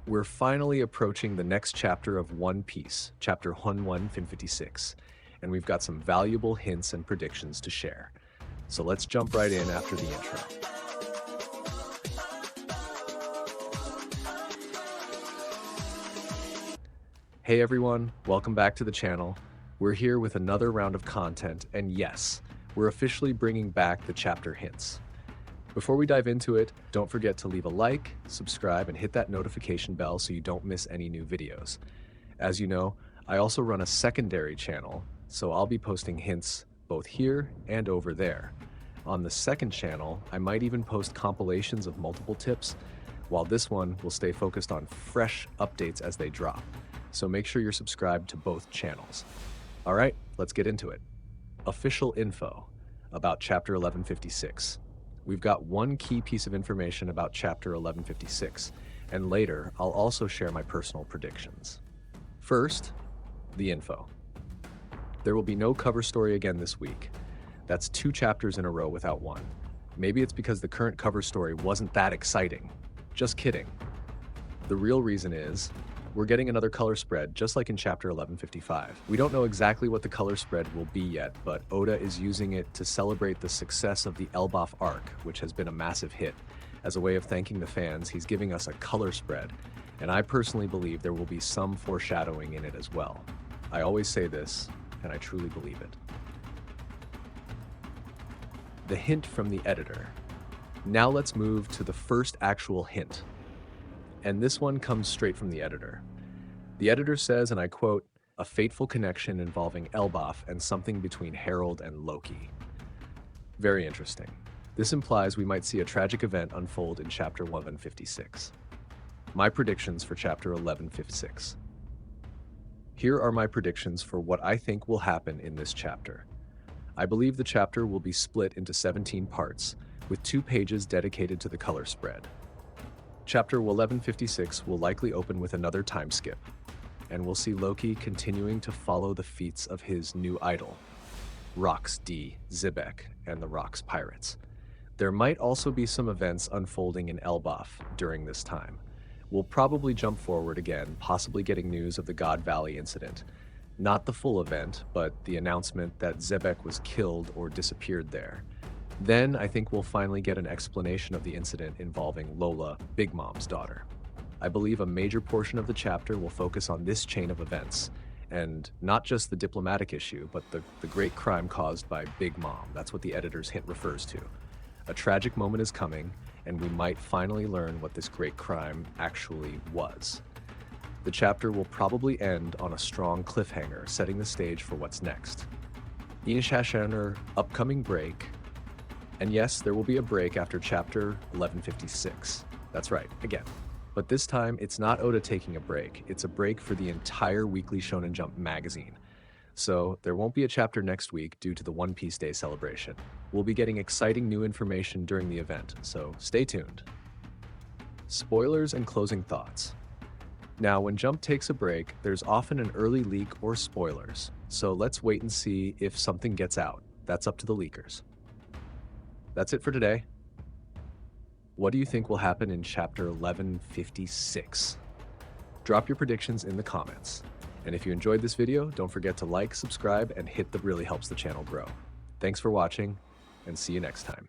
We're finally approaching the next chapter of One Piece, chapter 1156, and we've got some valuable hints and predictions to share. So let's jump right in after the intro. Hey everyone, welcome back to the channel. We're here with another round of content, and yes, we're officially bringing back the chapter hints. Before we dive into it, don't forget to leave a like, subscribe, and hit that notification bell so you don't miss any new videos. As you know, I also run a secondary channel, so I'll be posting hints both here and over there. On the second channel, I might even post compilations of multiple tips, while this one will stay focused on fresh updates as they drop. So make sure you're subscribed to both channels. All right, let's get into it. Official info about Chapter 1156. We've got one key piece of information about Chapter 1156, and later I'll also share my personal predictions. First, the info. There will be no cover story again this week. That's 2 chapters in a row without one. Maybe it's because the current cover story wasn't that exciting. Just kidding. The real reason is, we're getting another color spread, just like in Chapter 1155. We don't know exactly what the color spread will be yet, but Oda is using it to celebrate the success of the Elbaf arc, which has been a massive hit. As a way of thanking the fans, he's giving us a color spread, and I personally believe there will be some foreshadowing in it as well. I always say this, and I truly believe it. The hint from the editor. Now let's move to the first actual hint. And this one comes straight from the editor. The editor says, and I quote, "A fateful connection involving Elbaf and something between Harold and Loki." Very interesting. This implies we might see a tragic event unfold in Chapter 1156. My predictions for Chapter 1156. Here are my predictions for what I think will happen in this chapter. I believe the chapter will be split into 17 parts, with 2 pages dedicated to the color spread. Chapter 1156 will likely open with another time skip, and we'll see Loki continuing to follow the feats of his new idol, Rox D. Zebek and the Rox Pirates. There might also be some events unfolding in Elbaf during this time. We'll probably jump forward again, possibly getting news of the God Valley incident. Not the full event, but the announcement that Zebek was killed or disappeared there. Then I think we'll finally get an explanation of the incident involving Lola, Big Mom's daughter. I believe a major portion of the chapter will focus on this chain of events, and not just the diplomatic issue, but the great crime caused by Big Mom. That's what the editor's hint refers to. A tragic moment is coming, and we might finally learn what this great crime actually was. The chapter will probably end on a strong cliffhanger, setting the stage for what's next. Inshashaner upcoming break. And yes, there will be a break after Chapter 1156. That's right, again. But this time, it's not Oda taking a break. It's a break for the entire weekly Shonen Jump magazine. So there won't be a chapter next week due to the One Piece Day celebration. We'll be getting exciting new information during the event, so stay tuned. Spoilers and closing thoughts. Now, when Jump takes a break, there's often an early leak or spoilers. So let's wait and see if something gets out. That's up to the leakers. That's it for today. What do you think will happen in Chapter 1156? Drop your predictions in the comments. And if you enjoyed this video, don't forget to like, subscribe, and hit the really helps the channel grow. Thanks for watching, and see you next time.